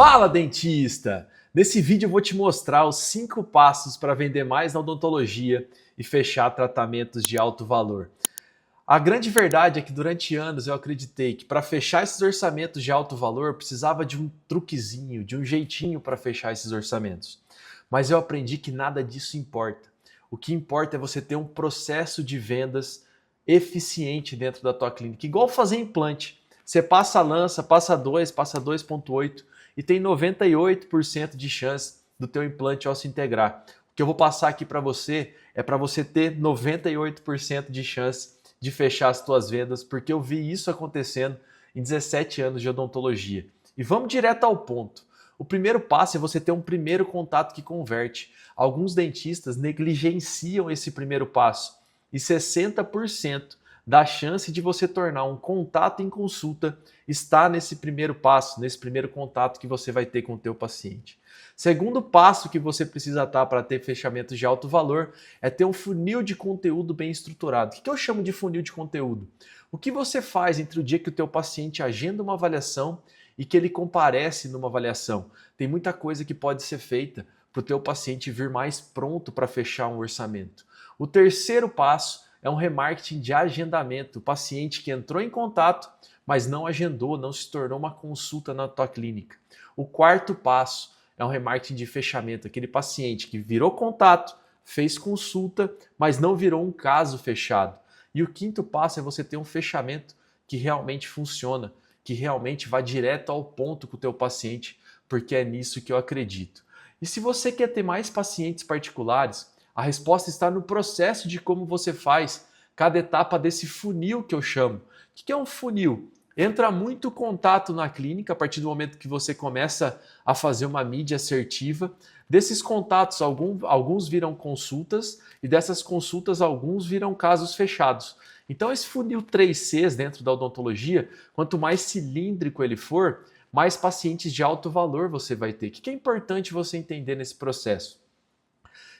Fala, dentista! Nesse vídeo eu vou te mostrar os 5 passos para vender mais na odontologia e fechar tratamentos de alto valor. A grande verdade é que durante anos eu acreditei que para fechar esses orçamentos de alto valor precisava de um truquezinho, de um jeitinho para fechar esses orçamentos. Mas eu aprendi que nada disso importa. O que importa é você ter um processo de vendas eficiente dentro da tua clínica, igual fazer implante. Você passa a lança, passa 2, passa 2,8 e tem 98% de chance do teu implante ósseo integrar. O que eu vou passar aqui para você é para você ter 98% de chance de fechar as tuas vendas, porque eu vi isso acontecendo em 17 anos de odontologia. E vamos direto ao ponto. O primeiro passo é você ter um primeiro contato que converte. Alguns dentistas negligenciam esse primeiro passo e 60% da chance de você tornar um contato em consulta está nesse primeiro passo, nesse primeiro contato que você vai ter com o teu paciente. Segundo passo que você precisa estar para ter fechamentos de alto valor é ter um funil de conteúdo bem estruturado. O que eu chamo de funil de conteúdo? O que você faz entre o dia que o teu paciente agenda uma avaliação e que ele comparece numa avaliação? Tem muita coisa que pode ser feita para o teu paciente vir mais pronto para fechar um orçamento. O terceiro passo é um remarketing de agendamento. O paciente que entrou em contato, mas não agendou, não se tornou uma consulta na tua clínica. O quarto passo é um remarketing de fechamento. Aquele paciente que virou contato, fez consulta, mas não virou um caso fechado. E o quinto passo é você ter um fechamento que realmente funciona, que realmente vai direto ao ponto com o teu paciente, porque é nisso que eu acredito. E se você quer ter mais pacientes particulares, a resposta está no processo de como você faz cada etapa desse funil que eu chamo. O que é um funil? Entra muito contato na clínica a partir do momento que você começa a fazer uma mídia assertiva. Desses contatos, alguns viram consultas e dessas consultas, alguns viram casos fechados. Então esse funil 3Cs dentro da odontologia, quanto mais cilíndrico ele for, mais pacientes de alto valor você vai ter. O que é importante você entender nesse processo?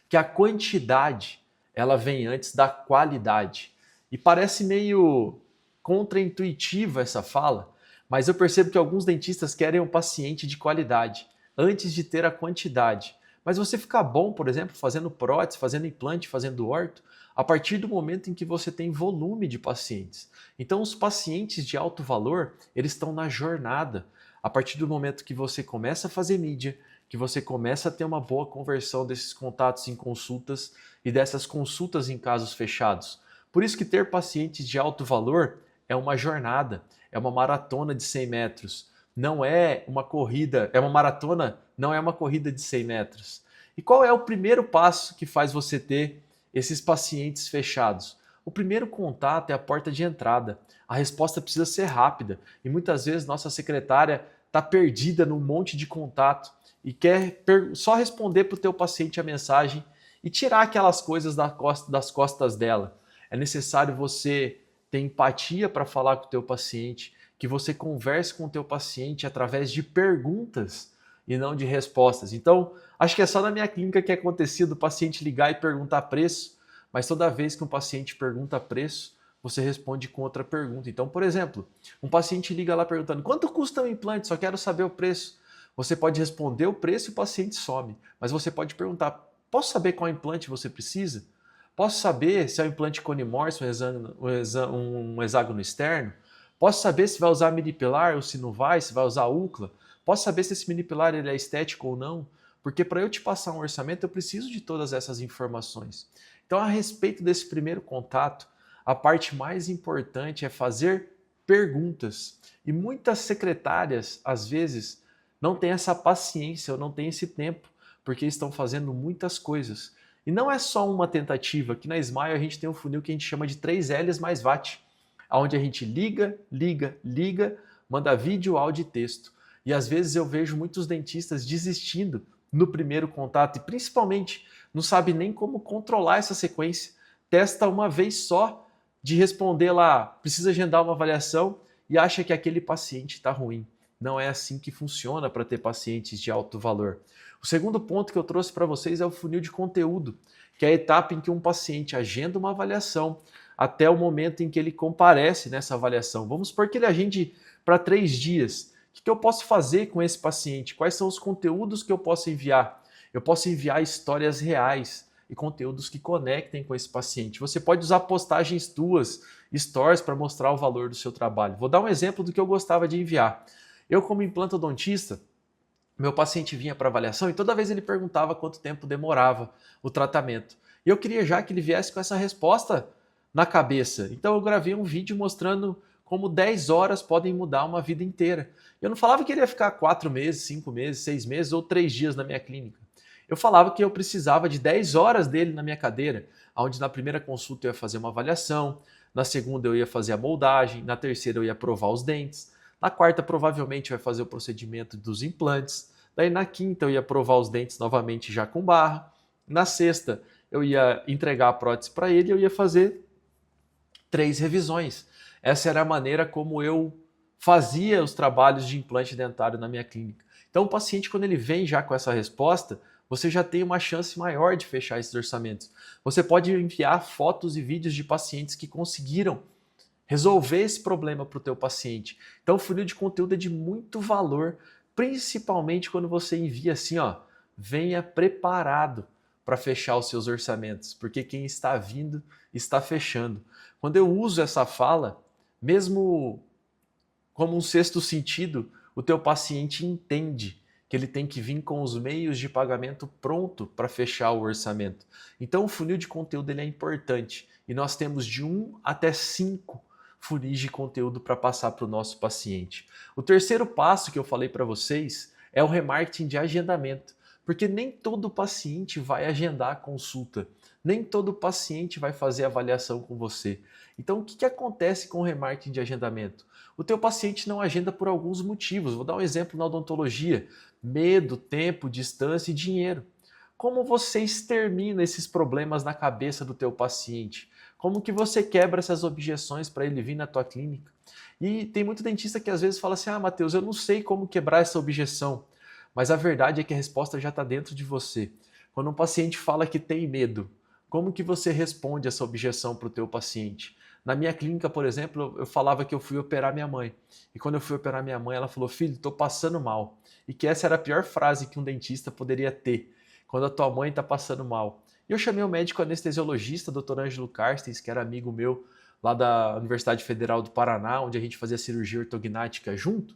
Que a quantidade ela vem antes da qualidade. E parece meio contraintuitiva essa fala, mas eu percebo que alguns dentistas querem um paciente de qualidade antes de ter a quantidade. Mas você fica bom, por exemplo, fazendo prótese, fazendo implante, fazendo orto, a partir do momento em que você tem volume de pacientes. Então os pacientes de alto valor, eles estão na jornada. A partir do momento que você começa a fazer mídia, que você começa a ter uma boa conversão desses contatos em consultas e dessas consultas em casos fechados. Por isso que ter pacientes de alto valor é uma jornada, é uma maratona de 100 metros. Não é uma corrida, é uma maratona, não é uma corrida de 100 metros. E qual é o primeiro passo que faz você ter esses pacientes fechados? O primeiro contato é a porta de entrada. A resposta precisa ser rápida e muitas vezes nossa secretária está perdida num monte de contato e quer só responder para o teu paciente a mensagem e tirar aquelas coisas das costas dela. É necessário você ter empatia para falar com o teu paciente, que você converse com o teu paciente através de perguntas e não de respostas. Então, acho que é só na minha clínica que é acontecido o paciente ligar e perguntar preço, mas toda vez que um paciente pergunta preço, você responde com outra pergunta. Então, por exemplo, um paciente liga lá perguntando: quanto custa um implante? Só quero saber o preço. Você pode responder o preço e o paciente some, mas você pode perguntar: posso saber qual implante você precisa? Posso saber se é um implante cone morse, um hexágono externo? Posso saber se vai usar mini pilar ou se não vai, se vai usar UCLA? Posso saber se esse mini pilar ele é estético ou não? Porque para eu te passar um orçamento eu preciso de todas essas informações. Então, a respeito desse primeiro contato, a parte mais importante é fazer perguntas. E muitas secretárias, às vezes, não têm essa paciência ou não têm esse tempo, porque estão fazendo muitas coisas. E não é só uma tentativa. Aqui na Smile a gente tem um funil que a gente chama de 3Ls mais VAT, onde a gente liga, manda vídeo, áudio e texto. E às vezes eu vejo muitos dentistas desistindo no primeiro contato e principalmente não sabe nem como controlar essa sequência. Testa uma vez só de responder lá, precisa agendar uma avaliação e acha que aquele paciente está ruim. Não é assim que funciona para ter pacientes de alto valor. O segundo ponto que eu trouxe para vocês é o funil de conteúdo, que é a etapa em que um paciente agenda uma avaliação até o momento em que ele comparece nessa avaliação. Vamos supor que ele agende para 3 dias. O que eu posso fazer com esse paciente? Quais são os conteúdos que eu posso enviar? Eu posso enviar histórias reais e conteúdos que conectem com esse paciente. Você pode usar postagens tuas, stories, para mostrar o valor do seu trabalho. Vou dar um exemplo do que eu gostava de enviar. Eu, como implantodontista, meu paciente vinha para avaliação e toda vez ele perguntava quanto tempo demorava o tratamento. E eu queria já que ele viesse com essa resposta na cabeça. Então eu gravei um vídeo mostrando como 10 horas podem mudar uma vida inteira. Eu não falava que ele ia ficar 4 meses, 5 meses, 6 meses ou 3 dias na minha clínica. Eu falava que eu precisava de 10 horas dele na minha cadeira, onde na primeira consulta eu ia fazer uma avaliação, na segunda eu ia fazer a moldagem, na terceira eu ia provar os dentes, na quarta provavelmente vai fazer o procedimento dos implantes, daí na quinta eu ia provar os dentes novamente já com barra, na sexta eu ia entregar a prótese para ele e eu ia fazer 3 revisões. Essa era a maneira como eu fazia os trabalhos de implante dentário na minha clínica. Então o paciente, quando ele vem já com essa resposta, você já tem uma chance maior de fechar esses orçamentos. Você pode enviar fotos e vídeos de pacientes que conseguiram resolver esse problema para o teu paciente. Então o funil de conteúdo é de muito valor, principalmente quando você envia assim, ó, venha preparado para fechar os seus orçamentos, porque quem está vindo está fechando. Quando eu uso essa fala, mesmo como um sexto sentido, o teu paciente entende que ele tem que vir com os meios de pagamento pronto para fechar o orçamento. Então o funil de conteúdo ele é importante e nós temos de 1 até 5 funis de conteúdo para passar para o nosso paciente. O terceiro passo que eu falei para vocês é o remarketing de agendamento, porque nem todo paciente vai agendar a consulta, nem todo paciente vai fazer avaliação com você. Então o que acontece com o remarketing de agendamento? O teu paciente não agenda por alguns motivos. Vou dar um exemplo na odontologia: medo, tempo, distância e dinheiro. Como você extermina esses problemas na cabeça do teu paciente? Como que você quebra essas objeções para ele vir na tua clínica? E tem muito dentista que às vezes fala assim: ah, Matheus, eu não sei como quebrar essa objeção. Mas a verdade é que a resposta já está dentro de você. Quando um paciente fala que tem medo, como que você responde essa objeção para o teu paciente? Na minha clínica, por exemplo, eu falava que eu fui operar minha mãe. E quando eu fui operar minha mãe, ela falou: filho, estou passando mal. E que essa era a pior frase que um dentista poderia ter, quando a tua mãe está passando mal. E eu chamei o médico anestesiologista, Dr. Ângelo Carstens, que era amigo meu lá da Universidade Federal do Paraná, onde a gente fazia cirurgia ortognática junto.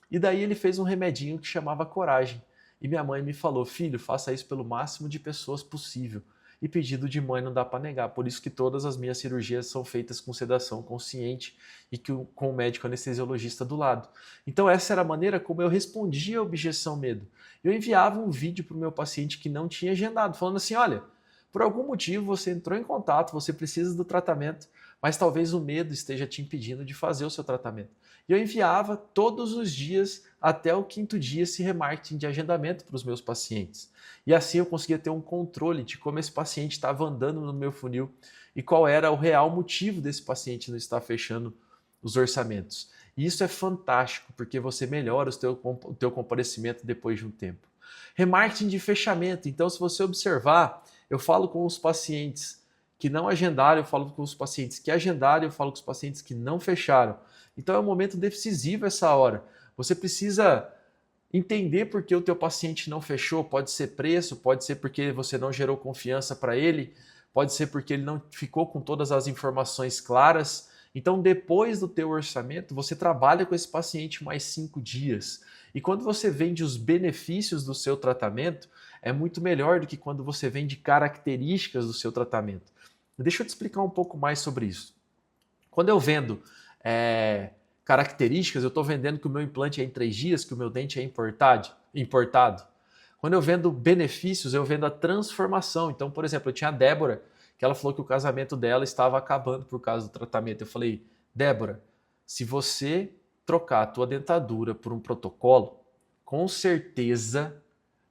E daí ele fez um remedinho que chamava Coragem. E minha mãe me falou: filho, faça isso pelo máximo de pessoas possível. E pedido de mãe não dá para negar. Por isso que todas as minhas cirurgias são feitas com sedação consciente e com o médico anestesiologista do lado. Então essa era a maneira como eu respondia a objeção medo. Eu enviava um vídeo para o meu paciente que não tinha agendado, falando assim: olha, por algum motivo você entrou em contato, você precisa do tratamento, mas talvez o medo esteja te impedindo de fazer o seu tratamento. E eu enviava todos os dias, até o 5º dia, esse remarketing de agendamento para os meus pacientes. E assim eu conseguia ter um controle de como esse paciente estava andando no meu funil e qual era o real motivo desse paciente não estar fechando os orçamentos. E isso é fantástico, porque você melhora o teu comparecimento depois de um tempo. Remarketing de fechamento. Então, se você observar, eu falo com os pacientes que não agendaram, eu falo com os pacientes que agendaram, eu falo com os pacientes que não fecharam. Então é um momento decisivo essa hora. Você precisa entender por que o teu paciente não fechou. Pode ser preço, pode ser porque você não gerou confiança para ele, pode ser porque ele não ficou com todas as informações claras. Então, depois do teu orçamento, você trabalha com esse paciente mais 5 dias. E quando você vende os benefícios do seu tratamento, é muito melhor do que quando você vende características do seu tratamento. Deixa eu te explicar um pouco mais sobre isso. Quando eu vendo características, eu estou vendendo que o meu implante é em 3 dias, que o meu dente é importado. Quando eu vendo benefícios, eu vendo a transformação. Então, por exemplo, eu tinha a Débora, que ela falou que o casamento dela estava acabando por causa do tratamento. Eu falei: Débora, se você trocar a tua dentadura por um protocolo, com certeza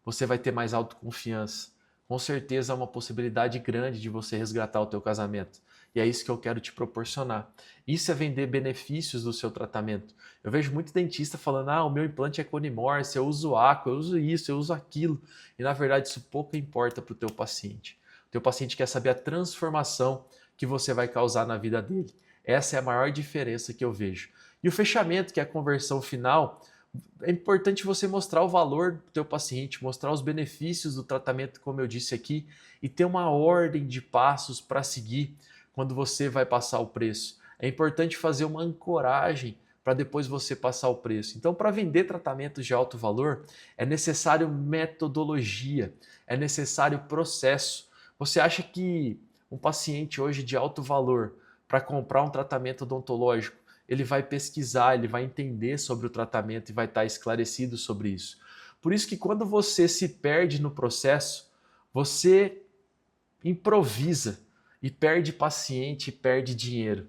você vai ter mais autoconfiança. Com certeza é uma possibilidade grande de você resgatar o teu casamento. E é isso que eu quero te proporcionar. Isso é vender benefícios do seu tratamento. Eu vejo muito dentista falando: ah, o meu implante é Conimorse, eu uso Aqua, eu uso isso, eu uso aquilo. E na verdade isso pouco importa para o teu paciente. O teu paciente quer saber a transformação que você vai causar na vida dele. Essa é a maior diferença que eu vejo. E o fechamento, que é a conversão final, É importante você mostrar o valor do teu paciente, mostrar os benefícios do tratamento, como eu disse aqui, e ter uma ordem de passos para seguir quando você vai passar o preço. É importante fazer uma ancoragem para depois você passar o preço. Então, para vender tratamentos de alto valor, é necessário metodologia, é necessário processo. Você acha que um paciente hoje de alto valor, para comprar um tratamento odontológico, ele vai pesquisar, ele vai entender sobre o tratamento e vai estar esclarecido sobre isso. Por isso que quando você se perde no processo, você improvisa e perde paciente e perde dinheiro.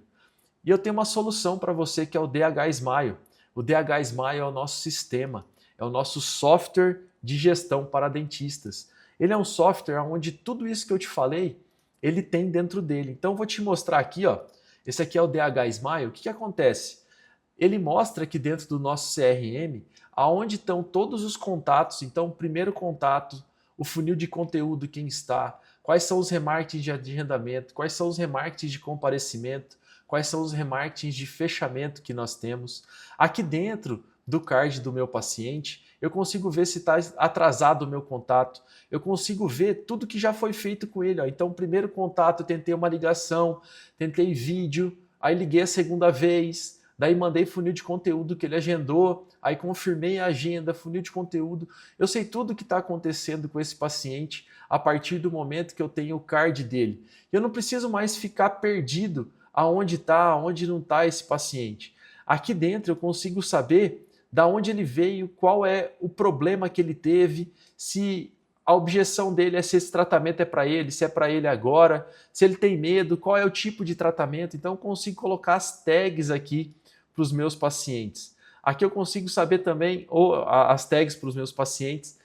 E eu tenho uma solução para você que é o DH Smile. O DH Smile é o nosso sistema, é o nosso software de gestão para dentistas. Ele é um software onde tudo isso que eu te falei, ele tem dentro dele. Então eu vou te mostrar aqui, ó. Esse aqui é o DH Smile. O que acontece? Ele mostra aqui dentro do nosso CRM aonde estão todos os contatos. Então, o primeiro contato, o funil de conteúdo, quem está, quais são os remarketings de agendamento, quais são os remarketings de comparecimento, quais são os remarketings de fechamento que nós temos. Aqui dentro do card do meu paciente, eu consigo ver se está atrasado o meu contato, eu consigo ver tudo que já foi feito com ele. Ó. Então, o primeiro contato, eu tentei uma ligação, tentei vídeo, aí liguei a segunda vez, daí mandei funil de conteúdo que ele agendou, aí confirmei a agenda, funil de conteúdo. Eu sei tudo o que está acontecendo com esse paciente a partir do momento que eu tenho o card dele. Eu não preciso mais ficar perdido aonde está, aonde não está esse paciente. Aqui dentro eu consigo saber da onde ele veio, qual é o problema que ele teve, se a objeção dele é se esse tratamento é para ele, se é para ele agora, se ele tem medo, qual é o tipo de tratamento. Então eu consigo colocar as tags aqui para os meus pacientes. Aqui eu consigo saber também as tags para os meus pacientes,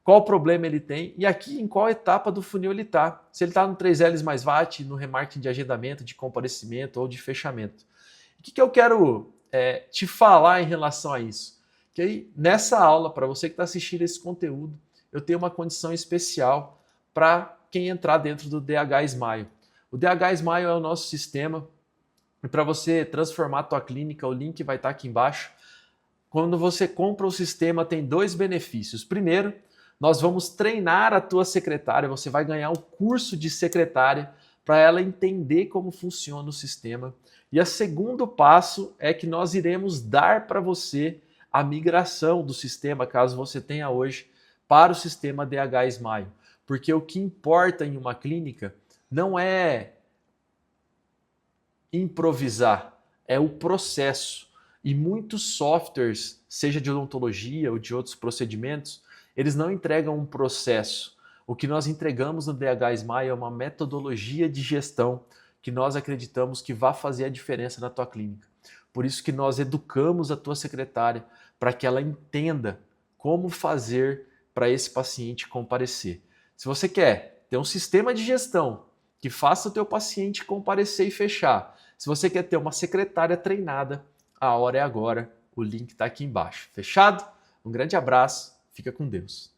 qual problema ele tem e aqui em qual etapa do funil ele está. Se ele está no 3Ls mais VAT, no remarketing de agendamento, de comparecimento ou de fechamento. O que eu quero te falar em relação a isso? Que aí, nessa aula, para você que está assistindo esse conteúdo, eu tenho uma condição especial para quem entrar dentro do DH Smile. O DH Smile é o nosso sistema e para você transformar a tua clínica, o link vai estar aqui embaixo. Quando você compra o sistema, tem dois benefícios. Primeiro, nós vamos treinar a tua secretária, você vai ganhar um curso de secretária para ela entender como funciona o sistema. E o segundo passo é que nós iremos dar para você a migração do sistema, caso você tenha hoje, para o sistema DH Smile. Porque o que importa em uma clínica não é improvisar, é o processo. E muitos softwares, seja de odontologia ou de outros procedimentos, eles não entregam um processo. O que nós entregamos no DH Smile é uma metodologia de gestão que nós acreditamos que vai fazer a diferença na tua clínica. Por isso que nós educamos a tua secretária para que ela entenda como fazer para esse paciente comparecer. Se você quer ter um sistema de gestão que faça o teu paciente comparecer e fechar, se você quer ter uma secretária treinada, a hora é agora. O link está aqui embaixo. Fechado? Um grande abraço. Fica com Deus.